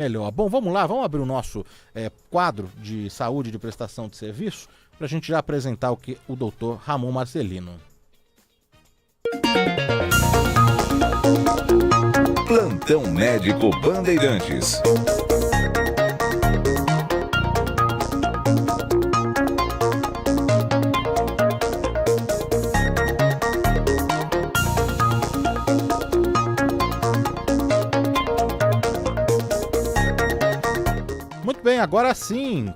Melhor. Bom, vamos lá, vamos abrir o nosso quadro de saúde e de prestação de serviço para a gente já apresentar o doutor Ramon Marcelino. Plantão Médico Bandeirantes. Muito bem, agora sim,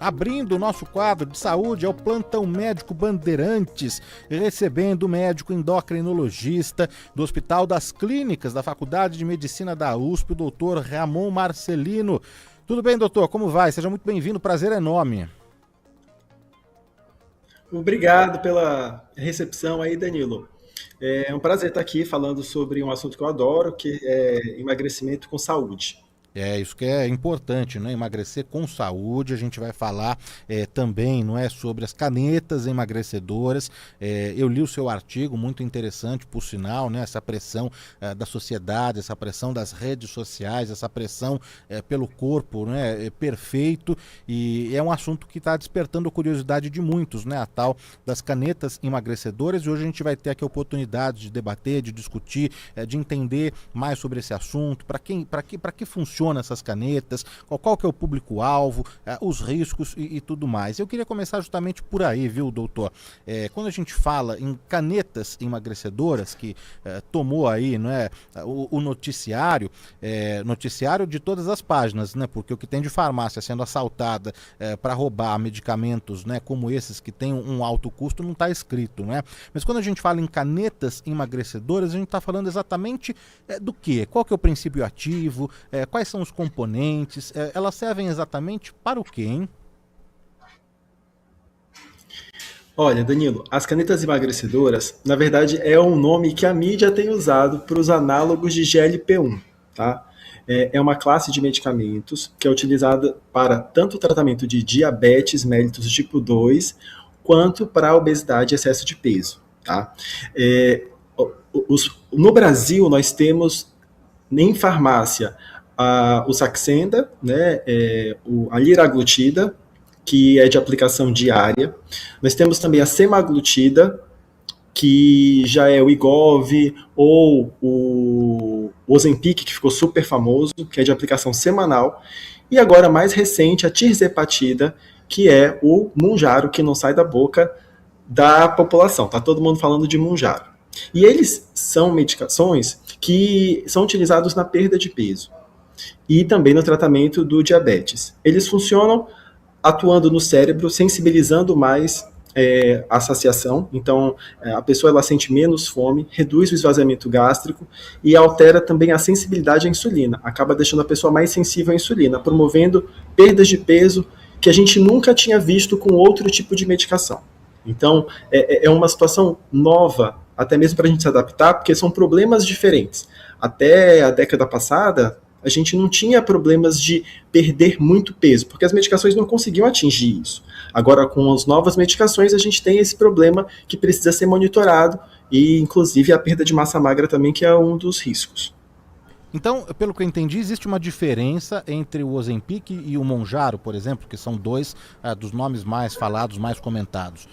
abrindo o nosso quadro de saúde, é o Plantão Médico Bandeirantes, recebendo o médico endocrinologista do Hospital das Clínicas da Faculdade de Medicina da USP, o doutor Ramon Marcelino. Tudo bem, doutor? Como vai? Seja muito bem-vindo, prazer é enorme. Obrigado pela recepção aí, Danilo. É um prazer estar aqui falando sobre um assunto que eu adoro, que é emagrecimento com saúde. É, isso que é importante, né? Emagrecer com saúde. A gente vai falar também, não é, sobre as canetas emagrecedoras. Eu li o seu artigo, muito interessante, por sinal, né? Essa pressão da sociedade, essa pressão das redes sociais, essa pressão pelo corpo, né? Perfeito. E é um assunto que está despertando a curiosidade de muitos, né? A tal das canetas emagrecedoras. E hoje a gente vai ter aqui a oportunidade de debater, de discutir, de entender mais sobre esse assunto, para que funciona essas canetas, qual que é o público-alvo, os riscos e tudo mais. Eu queria começar justamente por aí, viu, doutor? Quando a gente fala em canetas emagrecedoras, que tomou aí, não é, o noticiário, noticiário de todas as páginas, né? Porque o que tem de farmácia sendo assaltada para roubar medicamentos, né, como esses que têm um alto custo, não está escrito, né? Mas quando a gente fala em canetas emagrecedoras, a gente está falando exatamente do quê? Qual que é o princípio ativo? Quais são os componentes? Elas servem exatamente para o quê, hein? Olha, Danilo, as canetas emagrecedoras, na verdade, é um nome que a mídia tem usado para os análogos de GLP-1, tá? É uma classe de medicamentos que é utilizada para tanto o tratamento de diabetes mellitus tipo 2, quanto para a obesidade e excesso de peso, tá? No Brasil, nós temos em farmácia o Saxenda, né, a liraglutida, que é de aplicação diária. Nós temos também a semaglutida, que já é o Wegovy, ou o Ozempic, que ficou super famoso, que é de aplicação semanal. E agora, mais recente, a tirzepatida, que é o Mounjaro, que não sai da boca da população. Tá todo mundo falando de Mounjaro. E eles são medicações que são utilizados na perda de peso e também no tratamento do diabetes. Eles funcionam atuando no cérebro, sensibilizando mais a saciação. Então, a pessoa ela sente menos fome, reduz o esvaziamento gástrico e altera também a sensibilidade à insulina. Acaba deixando a pessoa mais sensível à insulina, promovendo perdas de peso que a gente nunca tinha visto com outro tipo de medicação. Então, é uma situação nova, até mesmo para a gente se adaptar, porque são problemas diferentes. Até a década passada, a gente não tinha problemas de perder muito peso, porque as medicações não conseguiam atingir isso. Agora, com as novas medicações, a gente tem esse problema que precisa ser monitorado, e inclusive a perda de massa magra também, que é um dos riscos. Então, pelo que eu entendi, existe uma diferença entre o Ozempic e o Mounjaro, por exemplo, que são dois dos nomes mais falados, mais comentados.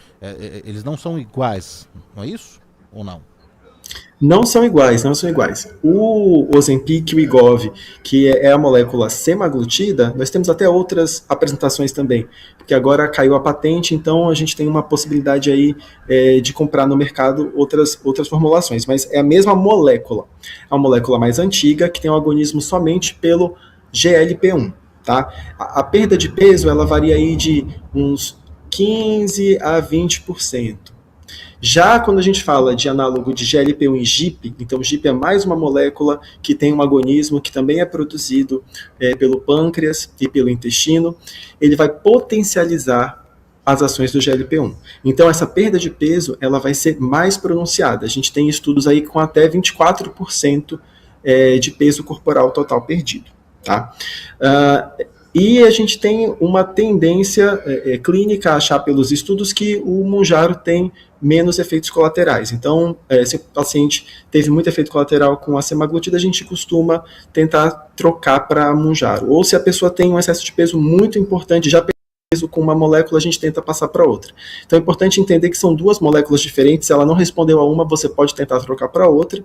Eles não são iguais, não é isso? Ou não? Não são iguais, não são iguais. O Ozempic e o Wegovy, que é a molécula semaglutida, nós temos até outras apresentações também, porque agora caiu a patente, então a gente tem uma possibilidade aí de comprar no mercado outras formulações, mas é a mesma molécula. É uma molécula mais antiga, que tem um agonismo somente pelo GLP-1, tá? A perda de peso, ela varia aí de uns 15 a 20%. Já quando a gente fala de análogo de GLP-1 e GIP, então o GIP é mais uma molécula que tem um agonismo que também é produzido pelo pâncreas e pelo intestino, ele vai potencializar as ações do GLP-1. Então essa perda de peso ela vai ser mais pronunciada. A gente tem estudos aí com até 24% de peso corporal total perdido. Tá? E a gente tem uma tendência clínica a achar pelos estudos que o Mounjaro tem menos efeitos colaterais. Então, se o paciente teve muito efeito colateral com a semaglutida, a gente costuma tentar trocar para Mounjaro. Ou se a pessoa tem um excesso de peso muito importante, já peso com uma molécula, a gente tenta passar para outra. Então é importante entender que são duas moléculas diferentes. Se ela não respondeu a uma, você pode tentar trocar para outra.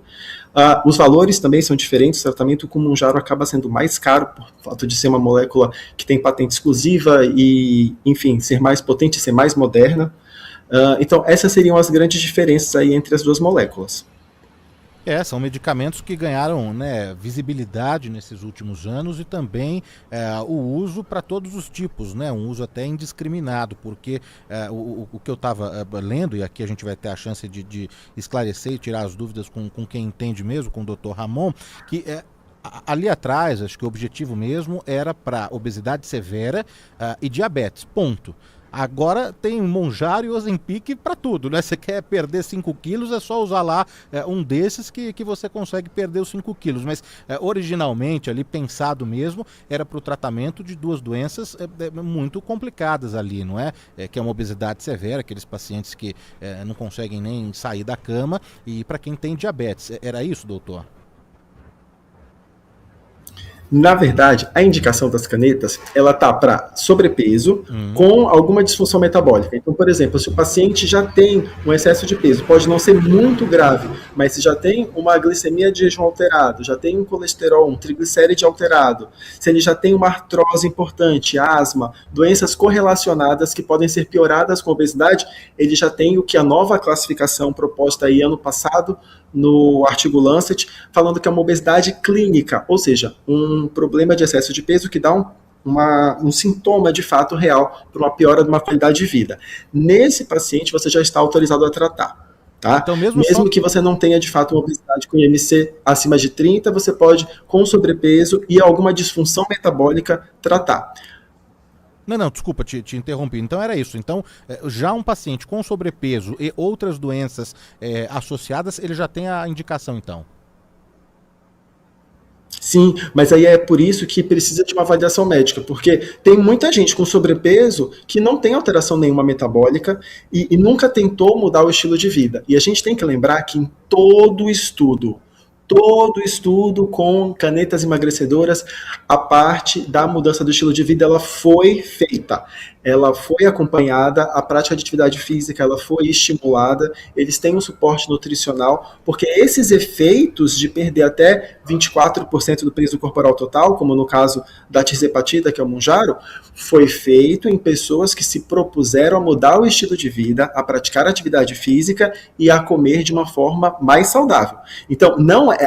Os valores também são diferentes. O tratamento com Mounjaro acaba sendo mais caro por fato de ser uma molécula que tem patente exclusiva e, enfim, ser mais potente, ser mais moderna. Então essas seriam as grandes diferenças aí entre as duas moléculas. São medicamentos que ganharam, né, visibilidade nesses últimos anos e também o uso para todos os tipos, né, um uso até indiscriminado, porque o que eu estava lendo, e aqui a gente vai ter a chance de esclarecer e tirar as dúvidas com quem entende mesmo, com o Dr. Ramon, que ali atrás, acho que o objetivo mesmo era para obesidade severa e diabetes, ponto. Agora tem Mounjaro e Ozempic para tudo, né? Você quer perder 5 quilos, é só usar lá um desses que você consegue perder os 5 quilos. Mas originalmente, ali pensado mesmo, era para o tratamento de duas doenças muito complicadas ali, não é? Que é uma obesidade severa, aqueles pacientes que não conseguem nem sair da cama, e para quem tem diabetes. Era isso, doutor? Na verdade, a indicação das canetas, ela tá para sobrepeso com alguma disfunção metabólica. Então, por exemplo, se o paciente já tem um excesso de peso, pode não ser muito grave, mas se já tem uma glicemia de jejum alterado, já tem um colesterol, um triglicéride alterado, se ele já tem uma artrose importante, asma, doenças correlacionadas que podem ser pioradas com obesidade, ele já tem o que a nova classificação proposta aí ano passado no artigo Lancet, falando que é uma obesidade clínica, ou seja, um problema de excesso de peso que dá um sintoma de fato real para uma piora de uma qualidade de vida. Nesse paciente, você já está autorizado a tratar. Tá? Então, mesmo que você não tenha de fato uma obesidade com IMC acima de 30, você pode, com sobrepeso e alguma disfunção metabólica, tratar. Não, desculpa, te interrompi. Então era isso. Então, já um paciente com sobrepeso e outras doenças associadas, ele já tem a indicação, então? Sim, mas aí é por isso que precisa de uma avaliação médica, porque tem muita gente com sobrepeso que não tem alteração nenhuma metabólica e nunca tentou mudar o estilo de vida. E a gente tem que lembrar que em todo estudo com canetas emagrecedoras, a parte da mudança do estilo de vida, ela foi feita. Ela foi acompanhada, a prática de atividade física, ela foi estimulada, eles têm um suporte nutricional, porque esses efeitos de perder até 24% do peso corporal total, como no caso da tirzepatida, que é o Mounjaro, foi feito em pessoas que se propuseram a mudar o estilo de vida, a praticar atividade física e a comer de uma forma mais saudável. Então,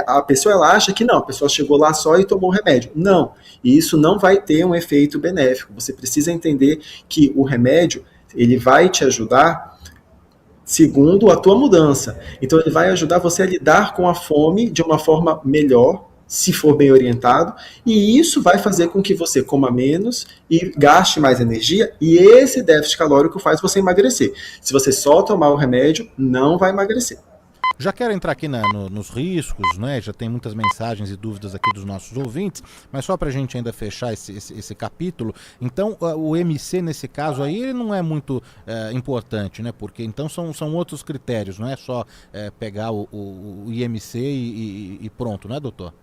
a pessoa ela acha que não, a pessoa chegou lá só e tomou o remédio. Não, e isso não vai ter um efeito benéfico. Você precisa entender que o remédio, ele vai te ajudar segundo a tua mudança. Então, ele vai ajudar você a lidar com a fome de uma forma melhor, se for bem orientado, e isso vai fazer com que você coma menos e gaste mais energia, e esse déficit calórico faz você emagrecer. Se você só tomar o remédio, não vai emagrecer. Já quero entrar aqui nos riscos, né? Já tem muitas mensagens e dúvidas aqui dos nossos ouvintes, mas só para a gente ainda fechar esse capítulo, então o MC nesse caso aí ele não é muito importante, né? Porque então são outros critérios, não é só pegar o IMC e pronto, né, doutor?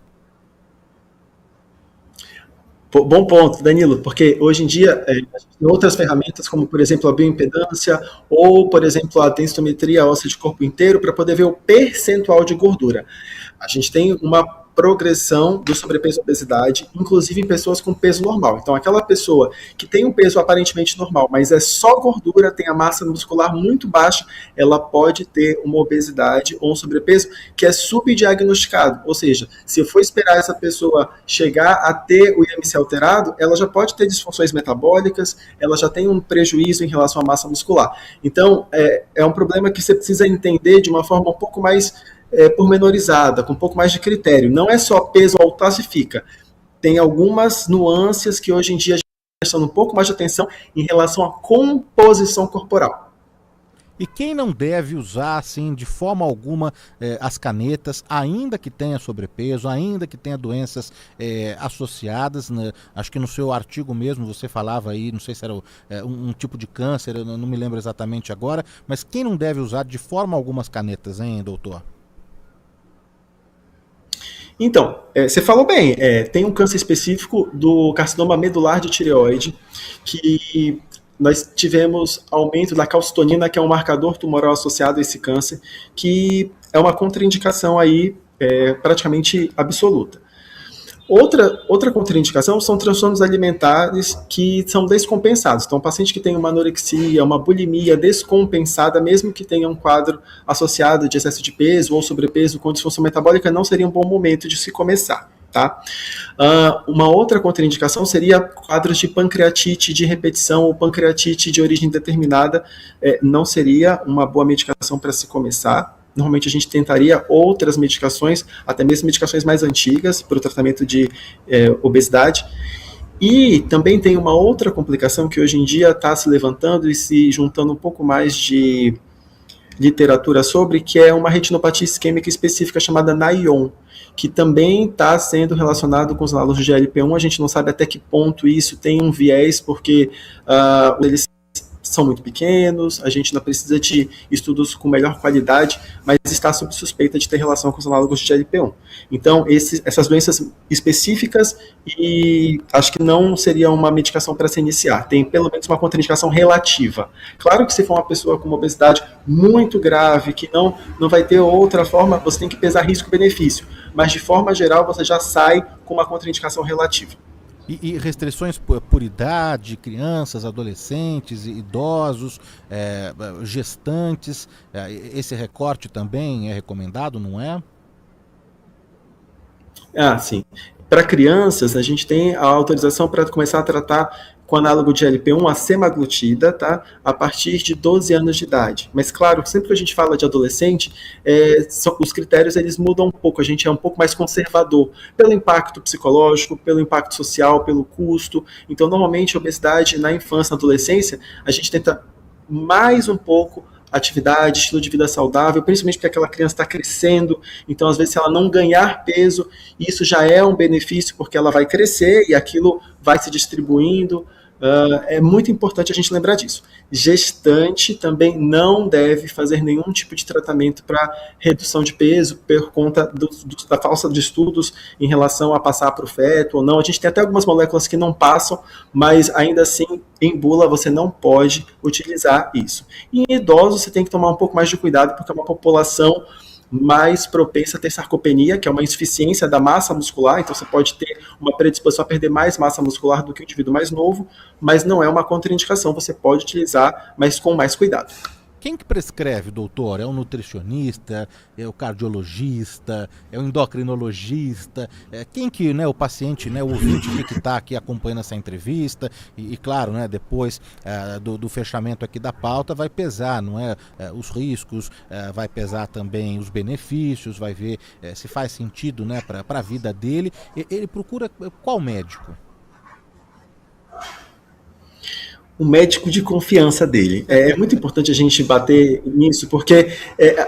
Bom ponto, Danilo, porque hoje em dia a gente tem outras ferramentas, como por exemplo a bioimpedância ou, por exemplo, a densitometria óssea de corpo inteiro para poder ver o percentual de gordura. A gente tem uma progressão do sobrepeso e obesidade, inclusive em pessoas com peso normal. Então, aquela pessoa que tem um peso aparentemente normal, mas é só gordura, tem a massa muscular muito baixa, ela pode ter uma obesidade ou um sobrepeso que é subdiagnosticado. Ou seja, se eu for esperar essa pessoa chegar a ter o IMC alterado, ela já pode ter disfunções metabólicas, ela já tem um prejuízo em relação à massa muscular. Então, é um problema que você precisa entender de uma forma um pouco mais pormenorizada, com um pouco mais de critério. Não é só peso alto se fica. Tem algumas nuances que hoje em dia a gente está prestando um pouco mais de atenção em relação à composição corporal. E quem não deve usar, assim, de forma alguma, as canetas, ainda que tenha sobrepeso, ainda que tenha doenças associadas, né? Acho que no seu artigo mesmo você falava aí, não sei se era um tipo de câncer, eu não me lembro exatamente agora, mas quem não deve usar de forma alguma as canetas, hein, doutor? Então, você falou bem, tem um câncer específico do carcinoma medular de tireoide, que nós tivemos aumento da calcitonina, que é um marcador tumoral associado a esse câncer, que é uma contraindicação aí praticamente absoluta. Outra contraindicação são transtornos alimentares que são descompensados. Então, o paciente que tem uma anorexia, uma bulimia descompensada, mesmo que tenha um quadro associado de excesso de peso ou sobrepeso com disfunção metabólica, não seria um bom momento de se começar. Tá? Uma outra contraindicação seria quadros de pancreatite de repetição ou pancreatite de origem determinada. Não seria uma boa medicação para se começar. Normalmente a gente tentaria outras medicações, até mesmo medicações mais antigas, para o tratamento de obesidade. E também tem uma outra complicação que hoje em dia está se levantando e se juntando um pouco mais de literatura sobre, que é uma retinopatia isquêmica específica chamada NAION, que também está sendo relacionado com os análogos de GLP-1. A gente não sabe até que ponto isso tem um viés, porque eles são muito pequenos, a gente ainda precisa de estudos com melhor qualidade, mas está sob suspeita de ter relação com os análogos de GLP-1. Então, essas doenças específicas, e acho que não seria uma medicação para se iniciar, tem pelo menos uma contraindicação relativa. Claro que se for uma pessoa com uma obesidade muito grave, que não vai ter outra forma, você tem que pesar risco-benefício, mas de forma geral você já sai com uma contraindicação relativa. E restrições por idade, crianças, adolescentes, idosos, gestantes, esse recorte também é recomendado, não é? Sim. Para crianças, a gente tem a autorização para começar a tratar com análogo de GLP-1 a semaglutida, tá? A partir de 12 anos de idade. Mas, claro, sempre que a gente fala de adolescente, os critérios eles mudam um pouco, a gente é um pouco mais conservador, pelo impacto psicológico, pelo impacto social, pelo custo. Então, normalmente, a obesidade na infância, na adolescência, a gente tenta mais um pouco atividade, estilo de vida saudável, principalmente porque aquela criança está crescendo, então às vezes se ela não ganhar peso, isso já é um benefício porque ela vai crescer e aquilo vai se distribuindo. É muito importante a gente lembrar disso. Gestante também não deve fazer nenhum tipo de tratamento para redução de peso por conta da falta de estudos em relação a passar para o feto ou não. A gente tem até algumas moléculas que não passam, mas ainda assim, em bula, você não pode utilizar isso. E em idosos, você tem que tomar um pouco mais de cuidado, porque é uma população mais propensa a ter sarcopenia, que é uma insuficiência da massa muscular, então você pode ter uma predisposição a perder mais massa muscular do que o indivíduo mais novo, mas não é uma contraindicação, você pode utilizar, mas com mais cuidado. Quem que prescreve, doutor? É o nutricionista? É o cardiologista? É o endocrinologista? Quem que, né, o paciente, né, o ouvinte que está aqui acompanhando essa entrevista e claro, né, depois do fechamento aqui da pauta vai pesar, não é, os riscos, vai pesar também os benefícios, vai ver se faz sentido, né, para a vida dele. Ele procura qual médico? O médico de confiança dele. É muito importante a gente bater nisso, porque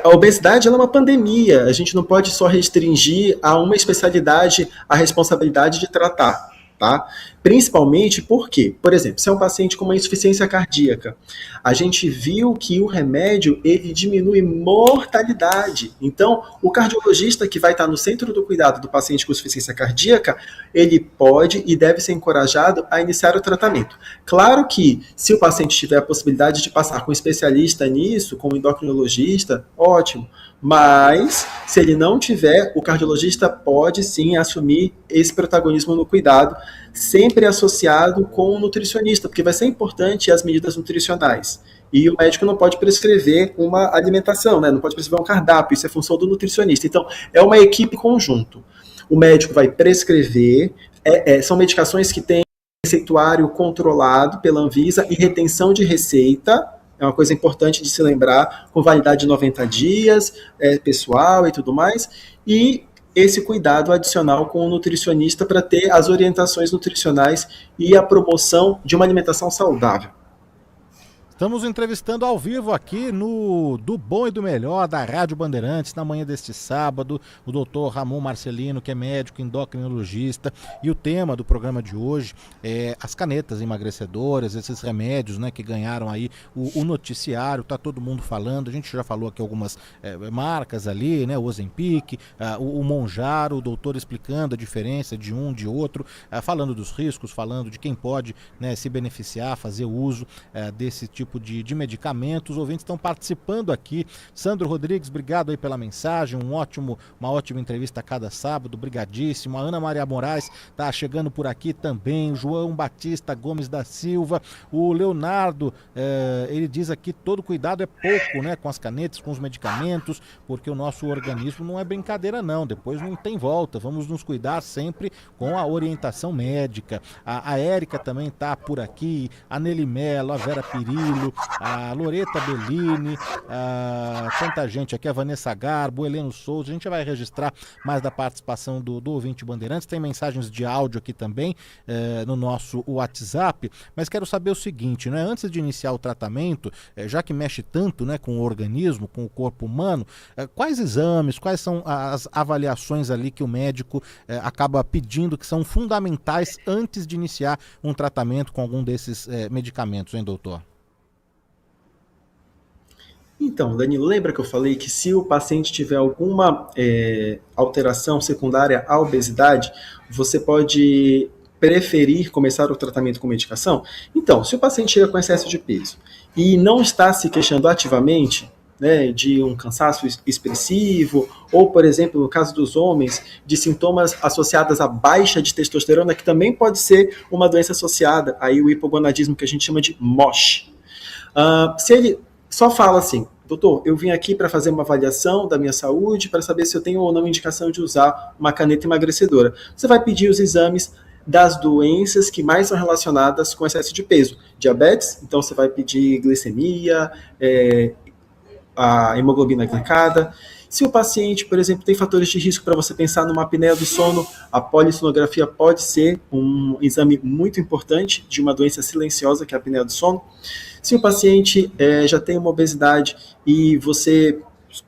a obesidade ela é uma pandemia. A gente não pode só restringir a uma especialidade a responsabilidade de tratar, tá? Principalmente porque, por exemplo, se é um paciente com uma insuficiência cardíaca, a gente viu que o remédio ele diminui mortalidade. Então, o cardiologista que vai estar no centro do cuidado do paciente com insuficiência cardíaca, ele pode e deve ser encorajado a iniciar o tratamento. Claro que, se o paciente tiver a possibilidade de passar com um especialista nisso, com um endocrinologista, ótimo. Mas, se ele não tiver, o cardiologista pode sim assumir esse protagonismo no cuidado, sempre associado com o nutricionista, porque vai ser importante as medidas nutricionais. E o médico não pode prescrever uma alimentação, né? Não pode prescrever um cardápio, isso é função do nutricionista. Então, é uma equipe conjunto. O médico vai prescrever, são medicações que têm receituário controlado pela Anvisa e retenção de receita. É uma coisa importante de se lembrar, com validade de 90 dias, pessoal e tudo mais, e esse cuidado adicional com o nutricionista para ter as orientações nutricionais e a promoção de uma alimentação saudável. Estamos entrevistando ao vivo aqui no Do Bom e do Melhor da Rádio Bandeirantes, na manhã deste sábado, o doutor Ramon Marcelino, que é médico endocrinologista, e o tema do programa de hoje é as canetas emagrecedoras, esses remédios, né, que ganharam aí o noticiário, tá todo mundo falando, a gente já falou aqui algumas marcas ali, né, o Ozempic, o Mounjaro, o doutor explicando a diferença de um, de outro, falando dos riscos, falando de quem pode, né, se beneficiar, fazer uso desse tipo de medicamentos. Os ouvintes estão participando aqui. Sandro Rodrigues, obrigado aí pela mensagem, uma ótima entrevista a cada sábado, brigadíssimo. A Ana Maria Moraes está chegando por aqui também, o João Batista Gomes da Silva, o Leonardo, ele diz aqui, todo cuidado é pouco, né, com as canetas, com os medicamentos, porque o nosso organismo não é brincadeira não, depois não tem volta, vamos nos cuidar sempre com a orientação médica. A Érica também está por aqui, a Nelly Mello, a Vera Pirillo, a Loreta Bellini, tanta gente aqui, a Vanessa Garbo, o Heleno Souza. A gente vai registrar mais da participação do ouvinte Bandeirantes. Tem mensagens de áudio aqui também no nosso WhatsApp, mas quero saber o seguinte, né? Antes de iniciar o tratamento, já que mexe tanto, né, com o organismo, com o corpo humano, quais exames, quais são as avaliações ali que o médico acaba pedindo, que são fundamentais antes de iniciar um tratamento com algum desses medicamentos, hein, doutor? Então, Danilo, lembra que eu falei que se o paciente tiver alguma alteração secundária à obesidade, você pode preferir começar o tratamento com medicação? Então, se o paciente chega com excesso de peso e não está se queixando ativamente, né, de um cansaço expressivo, ou, por exemplo, no caso dos homens, de sintomas associados à baixa de testosterona, que também pode ser uma doença associada aí o hipogonadismo, que a gente chama de MOSH. Se ele só fala assim, doutor, eu vim aqui para fazer uma avaliação da minha saúde, para saber se eu tenho ou não indicação de usar uma caneta emagrecedora. Você vai pedir os exames das doenças que mais são relacionadas com excesso de peso. Diabetes, então você vai pedir glicemia, a hemoglobina glicada. Se o paciente, por exemplo, tem fatores de risco para você pensar numa apneia do sono, a polissonografia pode ser um exame muito importante de uma doença silenciosa, que é a apneia do sono. Se o paciente já tem uma obesidade e você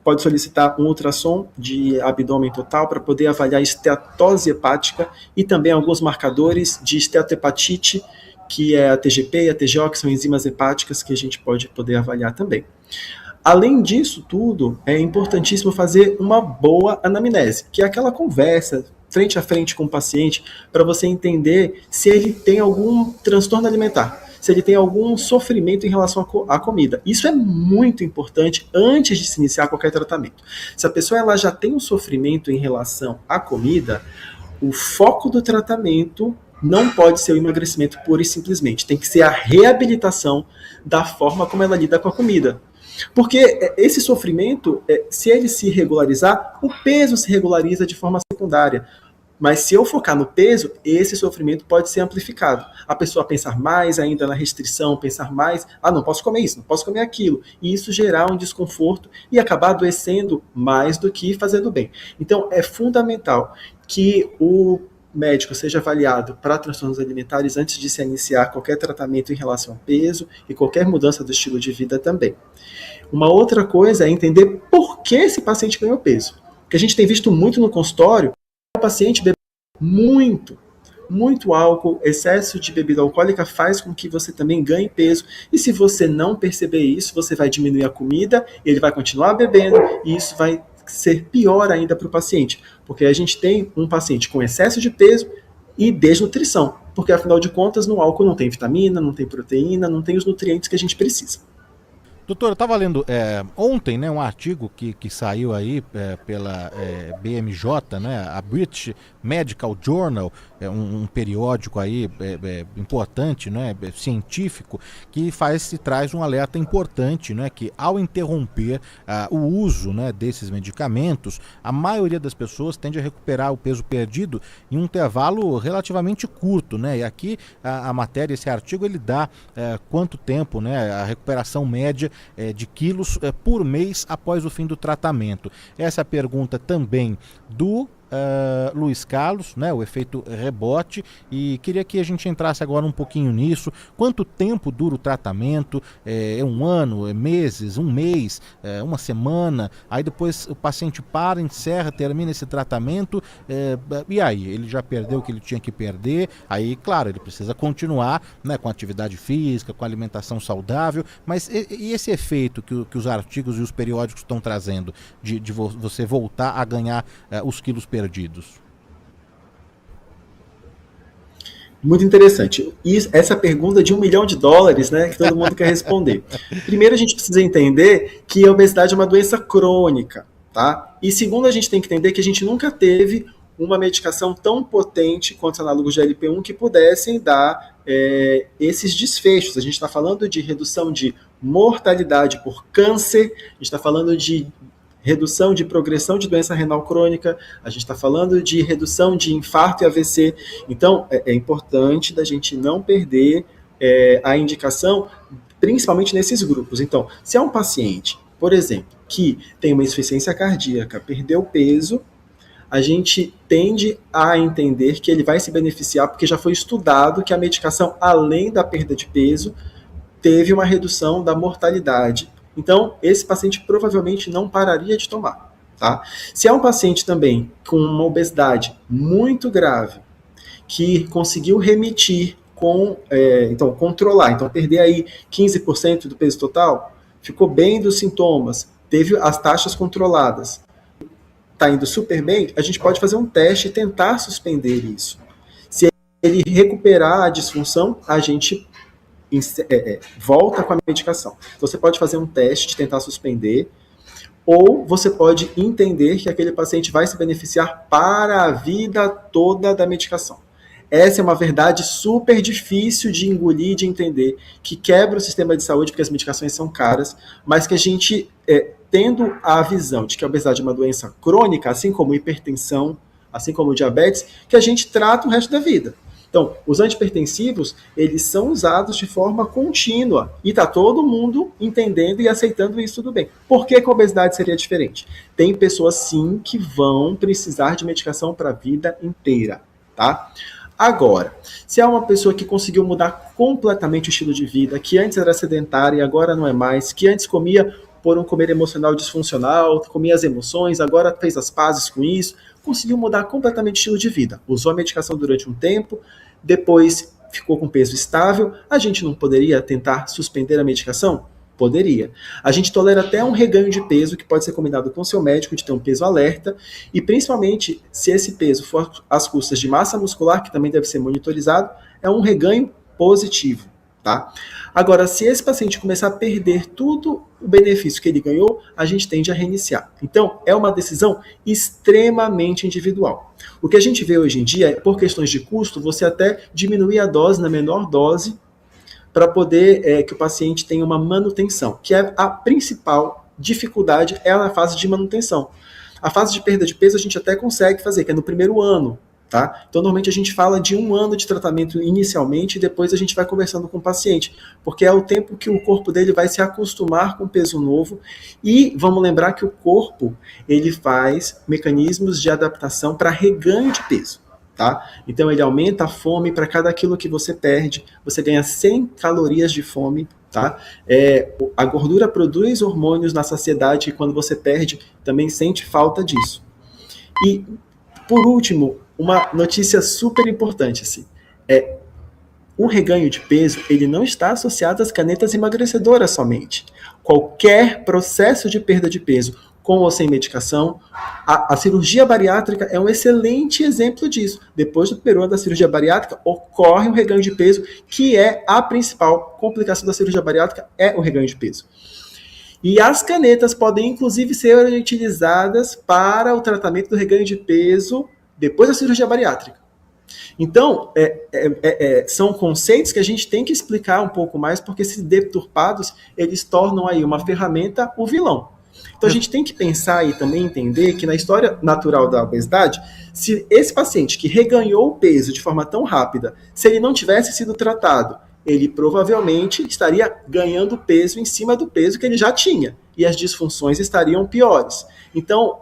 pode solicitar um ultrassom de abdômen total para poder avaliar a esteatose hepática e também alguns marcadores de esteatohepatite, que é a TGP e a TGO, que são enzimas hepáticas que a gente pode poder avaliar também. Além disso tudo, é importantíssimo fazer uma boa anamnese, que é aquela conversa frente a frente com o paciente, para você entender se ele tem algum transtorno alimentar, se ele tem algum sofrimento em relação à comida. Isso é muito importante antes de se iniciar qualquer tratamento. Se a pessoa ela já tem um sofrimento em relação à comida, o foco do tratamento não pode ser o emagrecimento pura e simplesmente, tem que ser a reabilitação da forma como ela lida com a comida. Porque esse sofrimento, se ele se regularizar, o peso se regulariza de forma secundária. Mas se eu focar no peso, esse sofrimento pode ser amplificado. A pessoa pensar mais ainda na restrição, pensar mais, não posso comer isso, não posso comer aquilo. E isso gerar um desconforto e acabar adoecendo mais do que fazendo bem. Então, é fundamental que o médico seja avaliado para transtornos alimentares antes de se iniciar qualquer tratamento em relação ao peso e qualquer mudança do estilo de vida também. Uma outra coisa é entender por que esse paciente ganhou peso. Porque a gente tem visto muito no consultório, o paciente bebe muito álcool, excesso de bebida alcoólica faz com que você também ganhe peso, e se você não perceber isso, você vai diminuir a comida, ele vai continuar bebendo, e isso vai ser pior ainda para o paciente, porque a gente tem um paciente com excesso de peso e desnutrição, porque afinal de contas no álcool não tem vitamina, não tem proteína, não tem os nutrientes que a gente precisa. Doutor, eu estava lendo ontem, né, um artigo que saiu aí pela BMJ, né, a British Medical Journal, um periódico aí importante, né, científico, que traz um alerta importante, né, que ao interromper o uso, né, desses medicamentos, a maioria das pessoas tende a recuperar o peso perdido em um intervalo relativamente curto, né, e aqui a matéria, esse artigo, ele dá quanto tempo, né, a recuperação média de quilos por mês após o fim do tratamento. Essa é a pergunta também do Luiz Carlos, né, o efeito rebote, e queria que a gente entrasse agora um pouquinho nisso. Quanto tempo dura o tratamento? É um ano, é meses, um mês, uma semana? Aí depois o paciente para, encerra, termina esse tratamento, e aí? Ele já perdeu o que ele tinha que perder, aí, claro, ele precisa continuar, né, com atividade física, com alimentação saudável, mas e esse efeito que os artigos e os periódicos estão trazendo, de você voltar a ganhar os quilos perdidos? Muito interessante. E essa pergunta de $1 milhão, né, que todo mundo quer responder. Primeiro, a gente precisa entender que a obesidade é uma doença crônica, tá? E segundo, a gente tem que entender que a gente nunca teve uma medicação tão potente quanto os análogos de GLP-1 que pudessem dar esses desfechos. A gente está falando de redução de mortalidade por câncer, a gente está falando de redução de progressão de doença renal crônica, a gente está falando de redução de infarto e AVC. Então, é importante da gente não perder a indicação, principalmente nesses grupos. Então, se é um paciente, por exemplo, que tem uma insuficiência cardíaca, perdeu peso, a gente tende a entender que ele vai se beneficiar, porque já foi estudado que a medicação, além da perda de peso, teve uma redução da mortalidade. Então, esse paciente provavelmente não pararia de tomar, tá? Se é um paciente também com uma obesidade muito grave, que conseguiu remitir então controlar, então perder aí 15% do peso total, ficou bem dos sintomas, teve as taxas controladas, está indo super bem, a gente pode fazer um teste e tentar suspender isso. Se ele recuperar a disfunção, a gente volta com a medicação. Então, você pode fazer um teste de tentar suspender, ou você pode entender que aquele paciente vai se beneficiar para a vida toda da medicação. Essa é uma verdade super difícil de engolir, de entender, que quebra o sistema de saúde, porque as medicações são caras, mas que a gente, tendo a visão de que a obesidade é uma doença crônica, assim como hipertensão, assim como diabetes, que a gente trata o resto da vida. Então, os antihipertensivos, eles são usados de forma contínua, e está todo mundo entendendo e aceitando isso tudo bem. Por que a obesidade seria diferente? Tem pessoas, sim, que vão precisar de medicação para a vida inteira, tá? Agora, se é uma pessoa que conseguiu mudar completamente o estilo de vida, que antes era sedentária e agora não é mais, que antes comia por um comer emocional disfuncional, comia as emoções, agora fez as pazes com isso, conseguiu mudar completamente o estilo de vida. Usou a medicação durante um tempo, depois ficou com peso estável. A gente não poderia tentar suspender a medicação? Poderia. A gente tolera até um reganho de peso, que pode ser combinado com o seu médico, de ter um peso alerta, e principalmente, se esse peso for às custas de massa muscular, que também deve ser monitorizado, é um reganho positivo, tá? Agora, se esse paciente começar a perder tudo o benefício que ele ganhou, a gente tende a reiniciar. Então, é uma decisão extremamente individual. O que a gente vê hoje em dia é, por questões de custo, você até diminuir a dose na menor dose para poder que o paciente tenha uma manutenção, que é a principal dificuldade, é a fase de manutenção. A fase de perda de peso a gente até consegue fazer, que é no primeiro ano, tá? Então, normalmente a gente fala de 1 ano de tratamento inicialmente e depois a gente vai conversando com o paciente, porque é o tempo que o corpo dele vai se acostumar com o peso novo, e vamos lembrar que o corpo, ele faz mecanismos de adaptação para reganho de peso, tá? Então, ele aumenta a fome, para cada quilo que você perde, você ganha 100 calorias de fome, tá? A gordura produz hormônios na saciedade e quando você perde, também sente falta disso. E, por último, uma notícia super importante, assim, o reganho de peso, ele não está associado às canetas emagrecedoras somente. Qualquer processo de perda de peso, com ou sem medicação, a cirurgia bariátrica é um excelente exemplo disso. Depois do primeiro ano da cirurgia bariátrica, ocorre um reganho de peso, que é a principal complicação da cirurgia bariátrica, é o reganho de peso. E as canetas podem, inclusive, ser utilizadas para o tratamento do reganho de peso depois da cirurgia bariátrica. Então, são conceitos que a gente tem que explicar um pouco mais, porque se deturpados, eles tornam aí uma ferramenta o vilão. Então, a gente tem que pensar e também entender que na história natural da obesidade, se esse paciente que reganhou o peso de forma tão rápida, se ele não tivesse sido tratado, ele provavelmente estaria ganhando peso em cima do peso que ele já tinha, e as disfunções estariam piores. Então,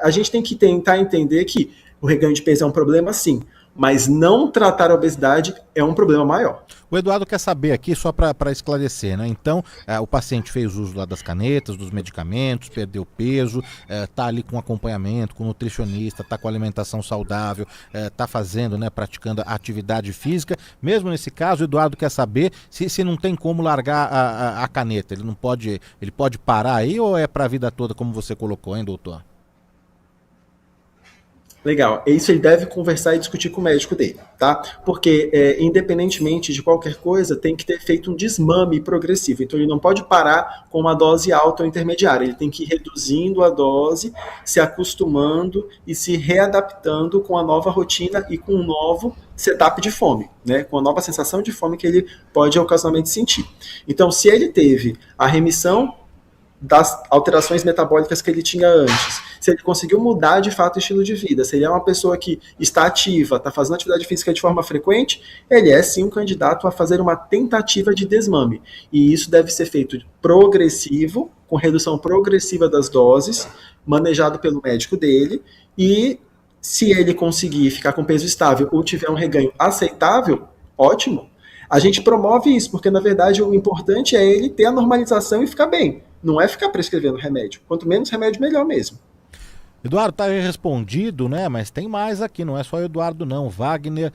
a gente tem que tentar entender que o reganho de peso é um problema, sim, mas não tratar a obesidade é um problema maior. O Eduardo quer saber aqui, só para esclarecer, né? Então, o paciente fez uso lá das canetas, dos medicamentos, perdeu peso, tá ali com acompanhamento, com nutricionista, tá com alimentação saudável, tá fazendo, né, praticando atividade física. Mesmo nesse caso, o Eduardo quer saber se não tem como largar a caneta. Ele pode parar aí ou é para a vida toda, como você colocou, hein, doutor? Legal. Isso ele deve conversar e discutir com o médico dele, tá? Porque, independentemente de qualquer coisa, tem que ter feito um desmame progressivo. Então, ele não pode parar com uma dose alta ou intermediária. Ele tem que ir reduzindo a dose, se acostumando e se readaptando com a nova rotina e com um novo setup de fome, né? Com a nova sensação de fome que ele pode ocasionalmente sentir. Então, se ele teve a remissão das alterações metabólicas que ele tinha antes, se ele conseguiu mudar de fato o estilo de vida, se ele é uma pessoa que está ativa, está fazendo atividade física de forma frequente, ele é sim um candidato a fazer uma tentativa de desmame. E isso deve ser feito progressivo, com redução progressiva das doses, manejado pelo médico dele, e se ele conseguir ficar com peso estável ou tiver um reganho aceitável, ótimo. A gente promove isso, porque na verdade o importante é ele ter a normalização e ficar bem. Não é ficar prescrevendo remédio. Quanto menos remédio, melhor mesmo. Eduardo, tá respondido, né? Mas tem mais aqui, não é só o Eduardo não. O Wagner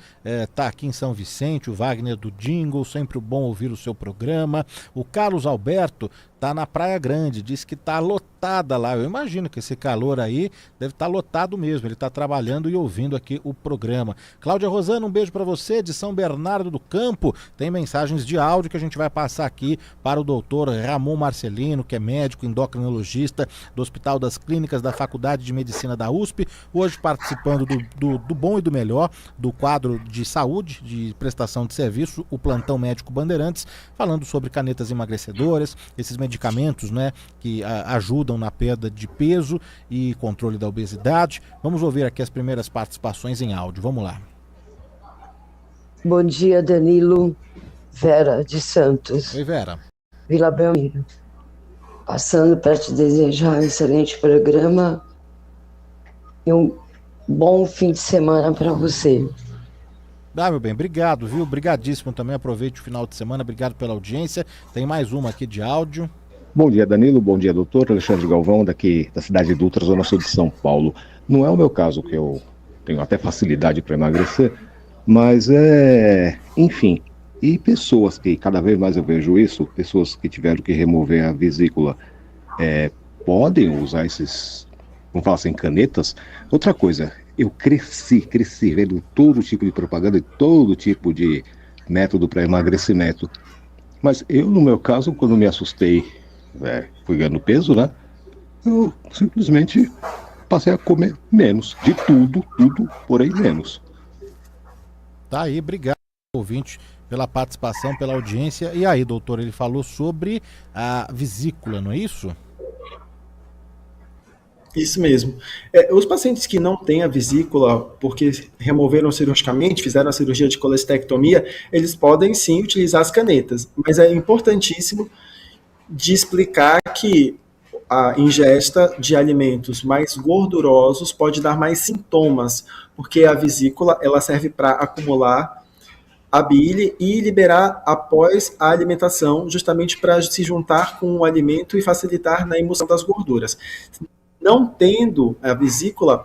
tá aqui em São Vicente, o Wagner do Jingle, sempre bom ouvir o seu programa. O Carlos Alberto tá na Praia Grande, diz que tá lotada lá. Eu imagino que esse calor aí deve estar lotado mesmo. Ele tá trabalhando e ouvindo aqui o programa. Cláudia Rosana, um beijo para você de São Bernardo do Campo. Tem mensagens de áudio que a gente vai passar aqui para o doutor Ramon Marcelino, que é médico endocrinologista do Hospital das Clínicas da Faculdade de Medicina da USP, hoje participando do bom e do melhor, do quadro de saúde, de prestação de serviço, o Plantão Médico Bandeirantes, falando sobre canetas emagrecedoras, esses medicamentos, né, que ajudam na perda de peso e controle da obesidade. Vamos ouvir aqui as primeiras participações em áudio. Vamos lá. Bom dia, Danilo. Vera de Santos. Oi, Vera. Vila Belmiro. Passando para te desejar um excelente programa e um bom fim de semana para você. Meu bem, obrigado, viu? Obrigadíssimo também, aproveite o final de semana, obrigado pela audiência. Tem mais uma aqui de áudio. Bom dia, Danilo, bom dia, doutor. Alexandre Galvão, daqui da cidade de Ultra, zona sul de São Paulo. Não é o meu caso, que eu tenho até facilidade para emagrecer, mas enfim, e pessoas que, cada vez mais eu vejo isso, pessoas que tiveram que remover a vesícula, podem usar esses, vamos falar assim, canetas? Outra coisa, eu cresci vendo todo tipo de propaganda e todo tipo de método para emagrecimento. Mas eu, no meu caso, quando me assustei, fui ganhando peso, né? Eu simplesmente passei a comer menos, de tudo, porém menos. Tá aí, obrigado, ouvinte, pela participação, pela audiência. E aí, doutor, ele falou sobre a vesícula, não é isso? Isso mesmo. Os pacientes que não têm a vesícula, porque removeram cirurgicamente, fizeram a cirurgia de colestectomia, eles podem sim utilizar as canetas, mas é importantíssimo de explicar que a ingesta de alimentos mais gordurosos pode dar mais sintomas, porque a vesícula ela serve para acumular a bile e liberar após a alimentação, justamente para se juntar com o alimento e facilitar na emulsão das gorduras. Não tendo a vesícula,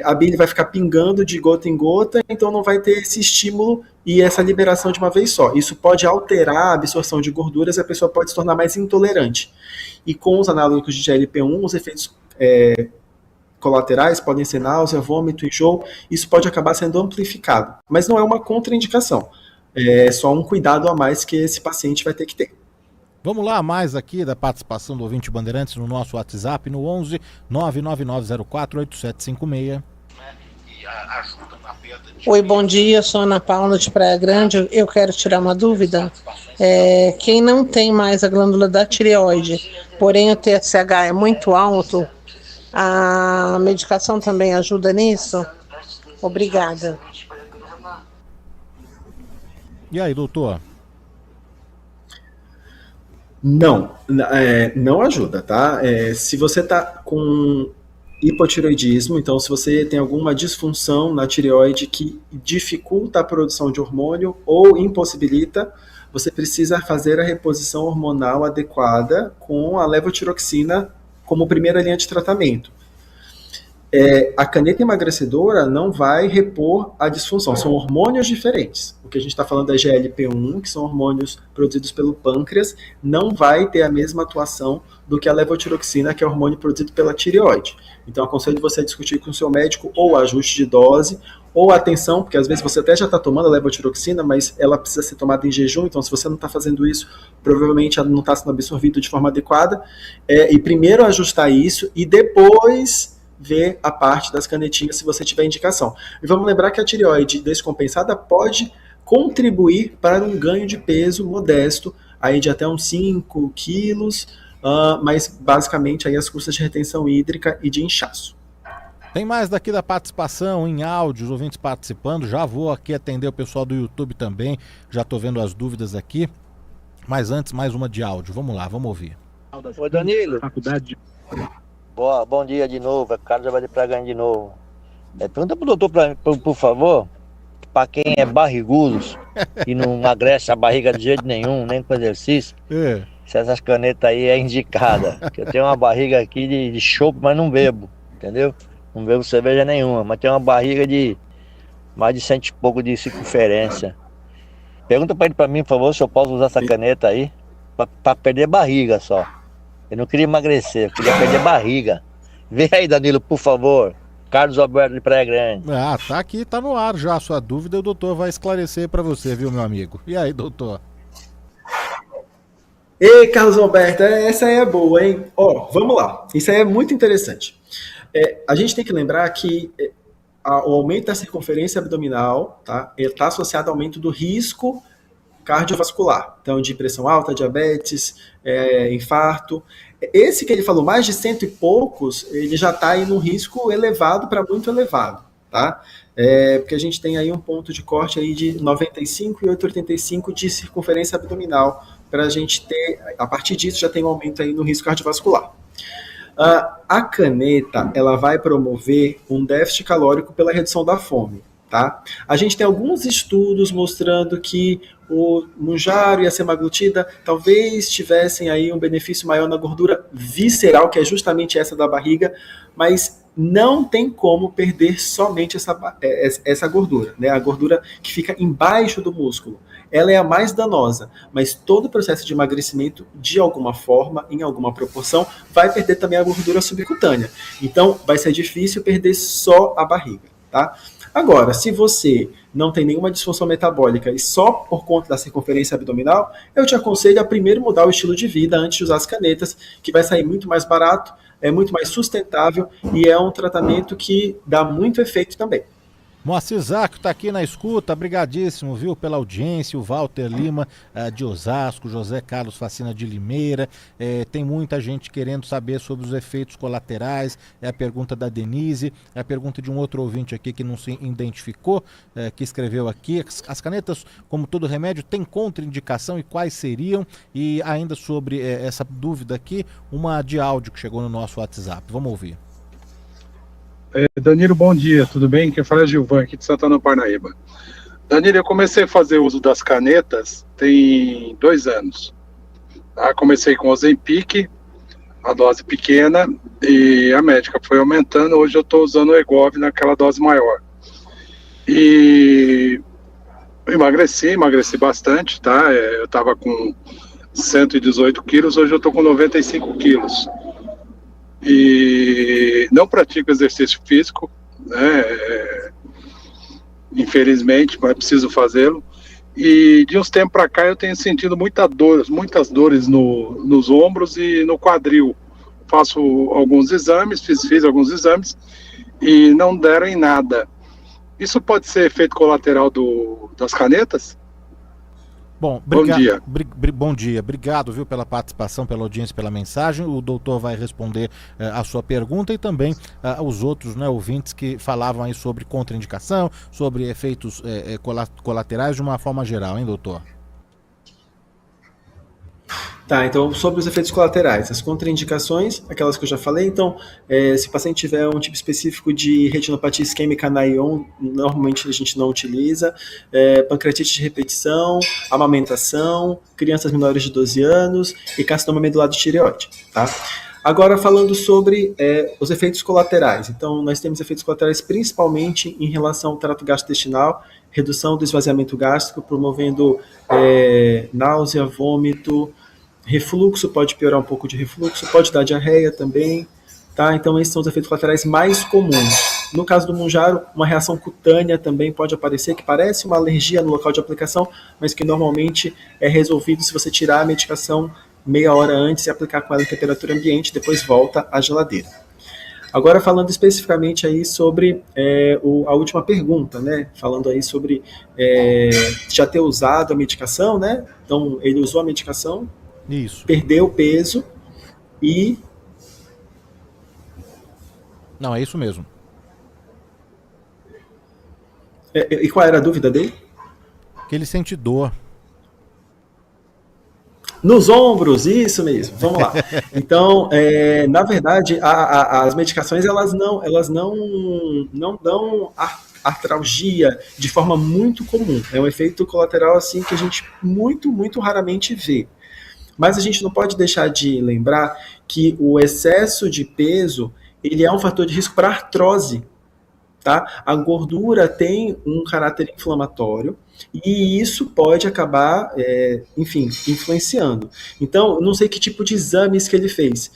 a bile vai ficar pingando de gota em gota, então não vai ter esse estímulo e essa liberação de uma vez só. Isso pode alterar a absorção de gorduras e a pessoa pode se tornar mais intolerante. E com os análogos de GLP-1, os efeitos colaterais podem ser náusea, vômito, enjoo. Isso pode acabar sendo amplificado, mas não é uma contraindicação. É só um cuidado a mais que esse paciente vai ter que ter. Vamos lá, mais aqui da participação do ouvinte Bandeirantes no nosso WhatsApp, no 11 99904 8756. Oi, bom dia, sou Ana Paula de Praia Grande. Eu quero tirar uma dúvida. Quem não tem mais a glândula da tireoide, porém o TSH é muito alto, a medicação também ajuda nisso? Obrigada. E aí, doutor? Não ajuda, tá? Se você está com hipotireoidismo. Então, se você tem alguma disfunção na tireoide que dificulta a produção de hormônio ou impossibilita, você precisa fazer a reposição hormonal adequada com a levotiroxina como primeira linha de tratamento. A caneta emagrecedora não vai repor a disfunção, são hormônios diferentes. O que a gente está falando da GLP-1, que são hormônios produzidos pelo pâncreas, não vai ter a mesma atuação do que a levotiroxina, que é hormônio produzido pela tireoide. Então, aconselho você a discutir com o seu médico ou ajuste de dose, ou atenção, porque às vezes você até já está tomando a levotiroxina, mas ela precisa ser tomada em jejum, então se você não está fazendo isso, provavelmente ela não está sendo absorvida de forma adequada. E primeiro ajustar isso, e depois ver a parte das canetinhas se você tiver indicação. E vamos lembrar que a tireoide descompensada pode contribuir para um ganho de peso modesto, aí de até uns 5 quilos, mas basicamente aí as custas de retenção hídrica e de inchaço. Tem mais daqui da participação em áudio, os ouvintes participando. Já vou aqui atender o pessoal do YouTube também, já estou vendo as dúvidas aqui. Mas antes, mais uma de áudio. Vamos lá, vamos ouvir. Oi, Danilo. Bom dia de novo, é Carlos de Praganha de novo. Pergunta pro doutor, por favor, para quem é barrigudo e não emagrece a barriga de jeito nenhum, nem com exercício, se essas canetas aí é indicada. Eu tenho uma barriga aqui de chope, mas não bebo, entendeu? Não bebo cerveja nenhuma, mas tenho uma barriga de mais de 100 e pouco de circunferência. Pergunta para mim, por favor, se eu posso usar essa caneta aí para perder barriga só. Eu não queria emagrecer, eu queria perder barriga. Vê aí, Danilo, por favor. Carlos Alberto de Praia Grande. Tá aqui, tá no ar já a sua dúvida, o doutor vai esclarecer para você, viu, meu amigo? E aí, doutor? Ei, Carlos Alberto, essa aí é boa, hein? Vamos lá. Isso aí é muito interessante. A gente tem que lembrar que o aumento da circunferência abdominal, tá? Ele está associado ao aumento do risco cardiovascular, então de pressão alta, diabetes, infarto. Esse que ele falou, mais de 100 e poucos, ele já está aí num risco elevado para muito elevado, tá? Porque a gente tem aí um ponto de corte aí de 95 e 8,85 de circunferência abdominal, para a gente ter, a partir disso já tem um aumento aí no risco cardiovascular. A caneta, ela vai promover um déficit calórico pela redução da fome, tá? A gente tem alguns estudos mostrando que o Mounjaro e a semaglutida talvez tivessem aí um benefício maior na gordura visceral, que é justamente essa da barriga, mas não tem como perder somente essa gordura, né? A gordura que fica embaixo do músculo. Ela é a mais danosa, mas todo o processo de emagrecimento, de alguma forma, em alguma proporção, vai perder também a gordura subcutânea. Então, vai ser difícil perder só a barriga, tá? Agora, se você não tem nenhuma disfunção metabólica e só por conta da circunferência abdominal, eu te aconselho a primeiro mudar o estilo de vida antes de usar as canetas, que vai sair muito mais barato, é muito mais sustentável e é um tratamento que dá muito efeito também. Moacir Zaco está aqui na escuta, brigadíssimo, viu, pela audiência, o Walter Lima de Osasco, José Carlos Facina de Limeira, tem muita gente querendo saber sobre os efeitos colaterais, é a pergunta da Denise, é a pergunta de um outro ouvinte aqui que não se identificou, que escreveu aqui, as canetas, como todo remédio, tem contraindicação e quais seriam? E ainda sobre essa dúvida aqui, uma de áudio que chegou no nosso WhatsApp, vamos ouvir. Danilo, bom dia, tudo bem? Quem fala é Gilvan, aqui de Santana, Parnaíba. Danilo, eu comecei a fazer uso das canetas tem 2 anos. Comecei com o Ozempic, a dose pequena, e a médica foi aumentando. Hoje eu estou usando o Egov naquela dose maior. E emagreci bastante, tá? Eu estava com 118 quilos, hoje eu estou com 95 quilos. E não pratico exercício físico, né? Infelizmente, mas preciso fazê-lo. E de uns tempos para cá eu tenho sentido muitas dores nos ombros e no quadril. Faço alguns exames, fiz alguns exames e não deram em nada. Isso pode ser efeito colateral das canetas? Bom dia. Bom dia, obrigado, viu, pela participação, pela audiência, pela mensagem. O doutor vai responder a sua pergunta e também os outros, né, ouvintes que falavam aí sobre contraindicação, sobre efeitos colaterais de uma forma geral, hein, doutor? Tá, então sobre os efeitos colaterais, as contraindicações, aquelas que eu já falei, então se o paciente tiver um tipo específico de retinopatia isquêmica na ION, normalmente a gente não utiliza, pancreatite de repetição, amamentação, crianças menores de 12 anos e carcinoma medular de tireoide, tá? Agora falando sobre os efeitos colaterais, então nós temos efeitos colaterais principalmente em relação ao trato gastrointestinal, redução do esvaziamento gástrico, promovendo náusea, vômito, refluxo, pode piorar um pouco de refluxo, pode dar diarreia também, tá? Então esses são os efeitos colaterais mais comuns. No caso do Mounjaro, uma reação cutânea também pode aparecer, que parece uma alergia no local de aplicação, mas que normalmente é resolvido se você tirar a medicação meia hora antes e aplicar com ela em temperatura ambiente, depois volta à geladeira. Agora falando especificamente aí sobre a última pergunta, né? Falando aí sobre já ter usado a medicação, né? Então ele usou a medicação, isso, perdeu peso e... Não, é isso mesmo. E qual era a dúvida dele? Que ele sente dor. Nos ombros, isso mesmo, vamos lá. Então, na verdade, as medicações, elas não dão artralgia de forma muito comum. É um efeito colateral, assim, que a gente muito raramente vê. Mas a gente não pode deixar de lembrar que o excesso de peso, ele é um fator de risco para artrose, tá? A gordura tem um caráter inflamatório e isso pode acabar, influenciando. Então, não sei que tipo de exames que ele fez.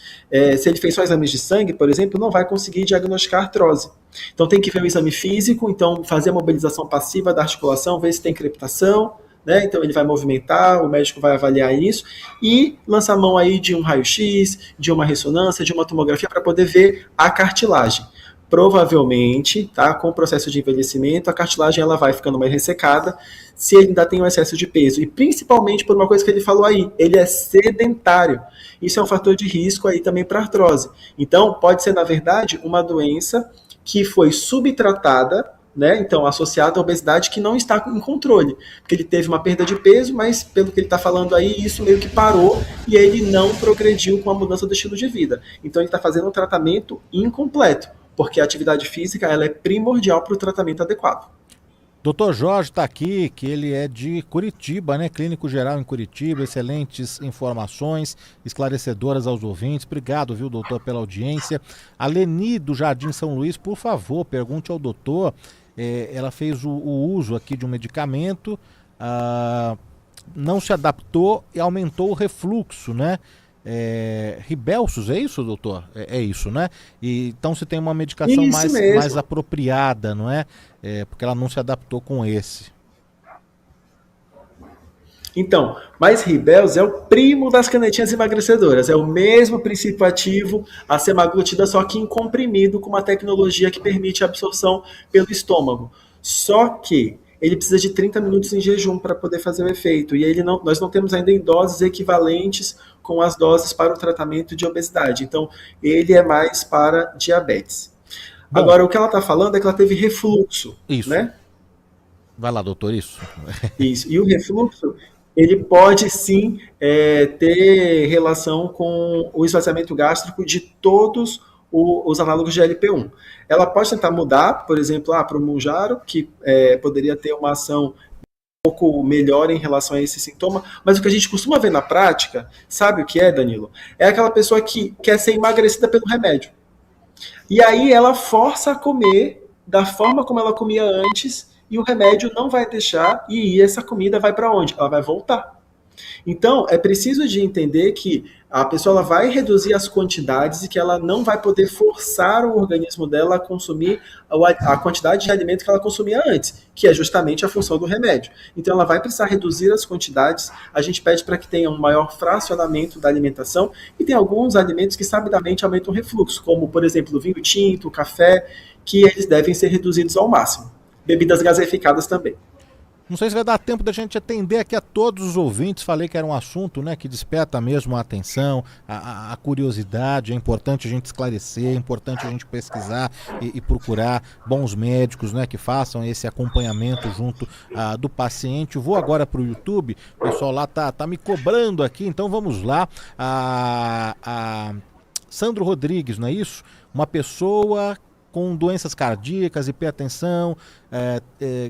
Se ele fez só exames de sangue, por exemplo, não vai conseguir diagnosticar artrose. Então, tem que ver o exame físico, então fazer a mobilização passiva da articulação, ver se tem crepitação, né? Então ele vai movimentar, o médico vai avaliar isso e lançar a mão aí de um raio-x, de uma ressonância, de uma tomografia para poder ver a cartilagem. Provavelmente, tá, com o processo de envelhecimento, a cartilagem ela vai ficando mais ressecada se ele ainda tem um excesso de peso. E principalmente por uma coisa que ele falou aí, ele é sedentário. Isso é um fator de risco aí também para artrose. Então, pode ser, na verdade, uma doença que foi subtratada, né? Então, associado à obesidade que não está em controle, porque ele teve uma perda de peso, mas pelo que ele está falando aí, isso meio que parou e ele não progrediu com a mudança do estilo de vida. Então, ele está fazendo um tratamento incompleto, porque a atividade física ela é primordial para o tratamento adequado. Doutor Jorge está aqui, que ele é de Curitiba, né? Clínico geral em Curitiba, excelentes informações, esclarecedoras aos ouvintes. Obrigado, viu, doutor, pela audiência. A Leni, do Jardim São Luís, por favor, pergunte ao doutor. Ela fez o uso aqui de um medicamento, não se adaptou e aumentou o refluxo, né? Ribelsus, é isso, doutor? É isso, né? E, então se tem uma medicação mais apropriada, não é? Porque ela não se adaptou com esse. Então, mas Ribelsus é o primo das canetinhas emagrecedoras, é o mesmo princípio ativo, a semaglutida, só que em comprimido, com uma tecnologia que permite a absorção pelo estômago. Só que ele precisa de 30 minutos em jejum para poder fazer o efeito, e nós não temos ainda em doses equivalentes com as doses para o tratamento de obesidade. Então, ele é mais para diabetes. Bom, agora, o que ela está falando é que ela teve refluxo. Isso. Né? Vai lá, doutor, isso. Isso. E o refluxo, ele pode sim ter relação com o esvaziamento gástrico de todos os análogos de GLP-1. Ela pode tentar mudar, por exemplo, para o Mounjaro, que poderia ter uma ação um pouco melhor em relação a esse sintoma, mas o que a gente costuma ver na prática, sabe o que é, Danilo? É aquela pessoa que quer ser emagrecida pelo remédio. E aí ela força a comer da forma como ela comia antes, e o remédio não vai deixar, e essa comida vai para onde? Ela vai voltar. Então, é preciso de entender que a pessoa ela vai reduzir as quantidades e que ela não vai poder forçar o organismo dela a consumir a quantidade de alimento que ela consumia antes, que é justamente a função do remédio. Então, ela vai precisar reduzir as quantidades, a gente pede para que tenha um maior fracionamento da alimentação, e tem alguns alimentos que sabidamente aumentam o refluxo, como, por exemplo, o vinho tinto, o café, que eles devem ser reduzidos ao máximo. Bebidas gaseificadas também. Não sei se vai dar tempo da gente atender aqui a todos os ouvintes. Falei que era um assunto, né, que desperta mesmo a atenção, a curiosidade. É importante a gente esclarecer, é importante a gente pesquisar e procurar bons médicos, né, que façam esse acompanhamento junto do paciente. Eu vou agora para o YouTube, o pessoal lá tá me cobrando aqui, então vamos lá. Sandro Rodrigues, não é isso? Uma pessoa com doenças cardíacas, hipertensão,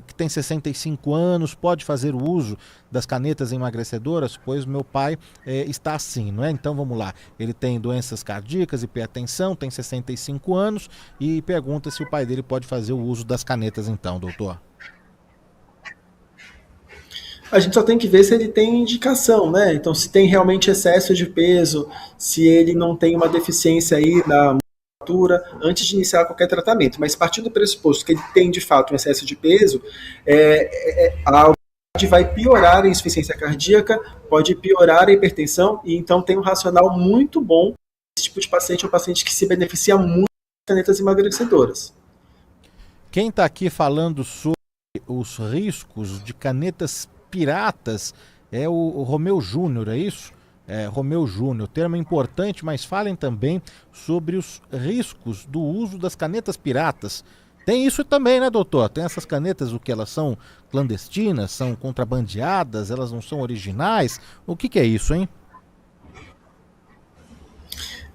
que tem 65 anos, pode fazer o uso das canetas emagrecedoras? Pois meu pai está assim, não é? Então vamos lá, ele tem doenças cardíacas, hipertensão, tem 65 anos e pergunta se o pai dele pode fazer o uso das canetas então, doutor. A gente só tem que ver se ele tem indicação, né? Então, se tem realmente excesso de peso, se ele não tem uma deficiência aí na antes de iniciar qualquer tratamento, mas partindo do pressuposto que ele tem de fato um excesso de peso, a obesidade vai piorar a insuficiência cardíaca, pode piorar a hipertensão, e então tem um racional muito bom. Esse tipo de paciente é um paciente que se beneficia muito das canetas emagrecedoras. Quem está aqui falando sobre os riscos de canetas piratas é o Romeu Júnior, é isso? Romeu Júnior, termo importante, mas falem também sobre os riscos do uso das canetas piratas. Tem isso também, né, doutor? Tem essas canetas, o que elas são clandestinas, são contrabandeadas, elas não são originais. O que é isso, hein?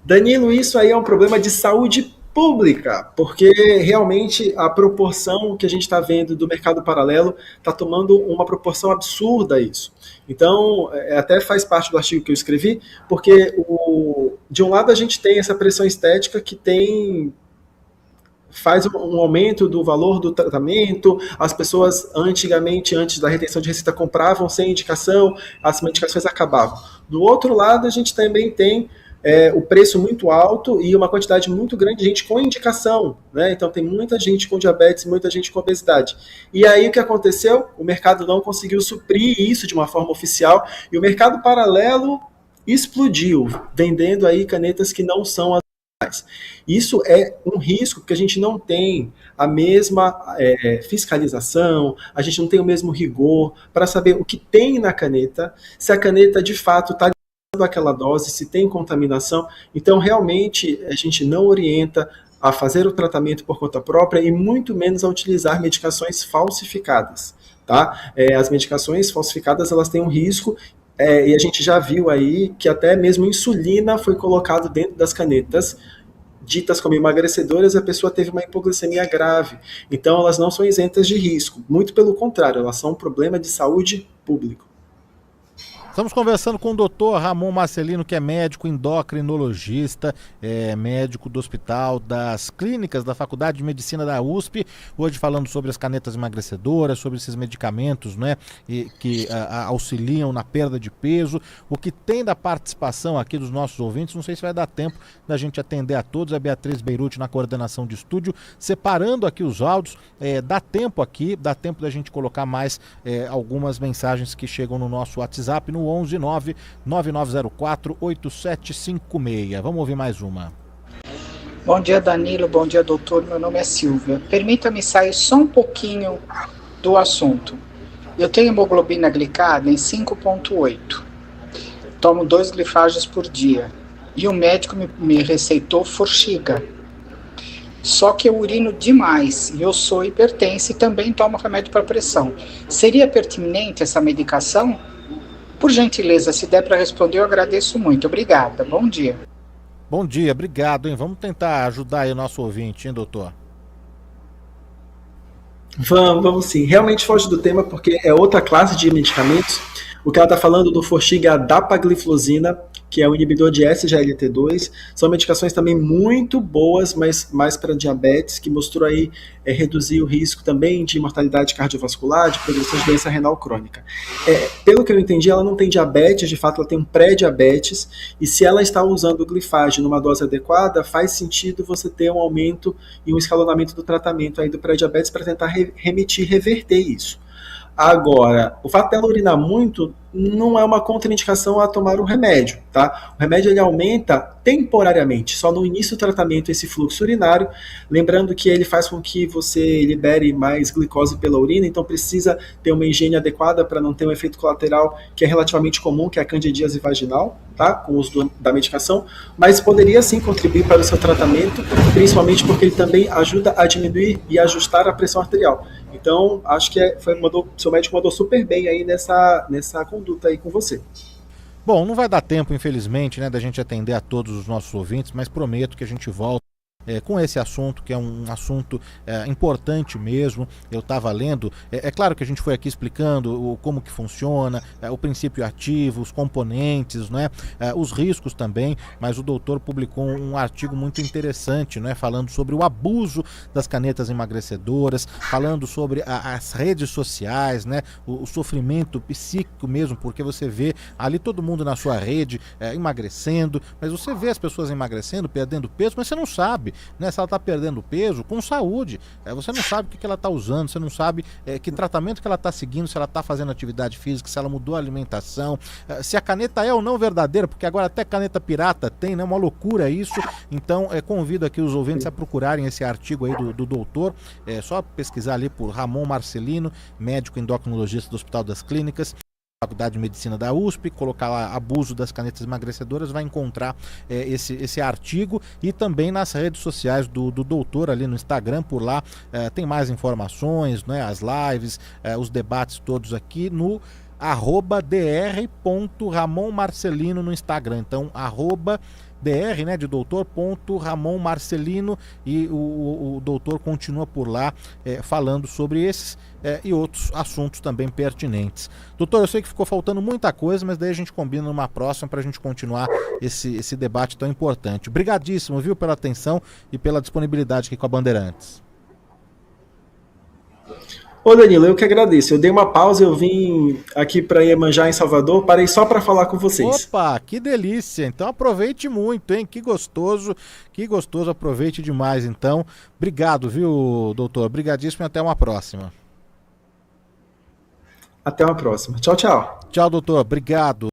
Danilo, isso aí é um problema de saúde pública, porque realmente a proporção que a gente está vendo do mercado paralelo está tomando uma proporção absurda isso. Então, até faz parte do artigo que eu escrevi, porque de um lado a gente tem essa pressão estética que faz um aumento do valor do tratamento, as pessoas antigamente, antes da retenção de receita, compravam sem indicação, as medicações acabavam. Do outro lado, a gente também tem o preço muito alto e uma quantidade muito grande de gente com indicação, né? Então tem muita gente com diabetes, muita gente com obesidade. E aí o que aconteceu? O mercado não conseguiu suprir isso de uma forma oficial e o mercado paralelo explodiu, vendendo aí canetas que não são as originais. Isso é um risco porque a gente não tem a mesma fiscalização, a gente não tem o mesmo rigor para saber o que tem na caneta, se a caneta de fato está aquela dose, se tem contaminação. Então realmente a gente não orienta a fazer o tratamento por conta própria e muito menos a utilizar medicações falsificadas, tá? As medicações falsificadas, elas têm um risco e a gente já viu aí que até mesmo insulina foi colocado dentro das canetas ditas como emagrecedoras, a pessoa teve uma hipoglicemia grave. Então elas não são isentas de risco, muito pelo contrário, elas são um problema de saúde pública. Estamos conversando com o doutor Ramon Marcelino, que é médico endocrinologista, médico do Hospital das Clínicas da Faculdade de Medicina da USP, hoje falando sobre as canetas emagrecedoras, sobre esses medicamentos, né, que auxiliam na perda de peso, o que tem da participação aqui dos nossos ouvintes. Não sei se vai dar tempo da gente atender a todos, a Beatriz Beirute na coordenação de estúdio, separando aqui os áudios, dá tempo da gente colocar mais algumas mensagens que chegam no nosso WhatsApp, no 11 9904 8756. Vamos ouvir mais uma. Bom dia, Danilo. Bom dia, doutor. Meu nome é Silvia. Permita-me sair só um pouquinho do assunto. Eu tenho hemoglobina glicada em 5,8. Tomo 2 glifages por dia. E o médico me receitou Forxiga. Só que eu urino demais e eu sou hipertensa e também tomo remédio para pressão. Seria pertinente essa medicação? Por gentileza, se der para responder, eu agradeço muito. Obrigada. Bom dia. Bom dia, obrigado, hein? Vamos tentar ajudar aí o nosso ouvinte, hein, doutor? Vamos sim. Realmente foge do tema porque é outra classe de medicamentos. O que ela está falando do Forxiga é a dapagliflozina, que é o inibidor de SGLT2. São medicações também muito boas, mas mais para diabetes, que mostrou aí reduzir o risco também de mortalidade cardiovascular, de progressão de doença renal crônica. Pelo que eu entendi, ela não tem diabetes, de fato ela tem um pré-diabetes, e se ela está usando o glifage numa dose adequada, faz sentido você ter um aumento e um escalonamento do tratamento aí do pré-diabetes para tentar reverter isso. Agora, o fato dela urinar muito não é uma contraindicação a tomar o remédio, tá? O remédio ele aumenta temporariamente, só no início do tratamento, esse fluxo urinário, lembrando que ele faz com que você libere mais glicose pela urina, então precisa ter uma higiene adequada para não ter um efeito colateral que é relativamente comum, que é a candidíase vaginal, tá? Com o uso da medicação, mas poderia sim contribuir para o seu tratamento, principalmente porque ele também ajuda a diminuir e ajustar a pressão arterial. Então, acho que seu médico mandou super bem aí nessa conduta aí com você. Bom, não vai dar tempo, infelizmente, né, da gente atender a todos os nossos ouvintes, mas prometo que a gente volta com esse assunto, que é um assunto importante mesmo. Eu estava lendo, é claro que a gente foi aqui explicando como que funciona, o princípio ativo, os componentes, né, os riscos também, mas o doutor publicou um artigo muito interessante, né, falando sobre o abuso das canetas emagrecedoras, falando sobre as redes sociais, né, o sofrimento psíquico mesmo, porque você vê ali todo mundo na sua rede emagrecendo, mas você vê as pessoas emagrecendo, perdendo peso, mas você não sabe, né, se ela está perdendo peso com saúde, você não sabe o que ela está usando, você não sabe que tratamento que ela está seguindo, se ela está fazendo atividade física, se ela mudou a alimentação, se a caneta é ou não verdadeira, porque agora até caneta pirata tem, né, uma loucura isso. Então convido aqui os ouvintes a procurarem esse artigo aí do doutor, só pesquisar ali por Ramon Marcelino, médico endocrinologista do Hospital das Clínicas, Faculdade de Medicina da USP, colocar lá abuso das canetas emagrecedoras, vai encontrar esse artigo, e também nas redes sociais do doutor ali no Instagram, por lá tem mais informações, né, as lives, os debates todos aqui no @dr.ramonmarcelino no Instagram. Então, @dr, né, de doutor, Ramon Marcelino, e o doutor continua por lá falando sobre esses e outros assuntos também pertinentes. Doutor, eu sei que ficou faltando muita coisa, mas daí a gente combina numa próxima para a gente continuar esse debate tão importante. Obrigadíssimo, viu, pela atenção e pela disponibilidade aqui com a Bandeirantes. Ô Danilo, eu que agradeço. Eu dei uma pausa, eu vim aqui para Iemanjá, em Salvador, parei só para falar com vocês. Opa, que delícia! Então aproveite muito, hein? Que gostoso, aproveite demais. Então, obrigado, viu, doutor? Obrigadíssimo e até uma próxima. Até uma próxima. Tchau, tchau. Tchau, doutor. Obrigado.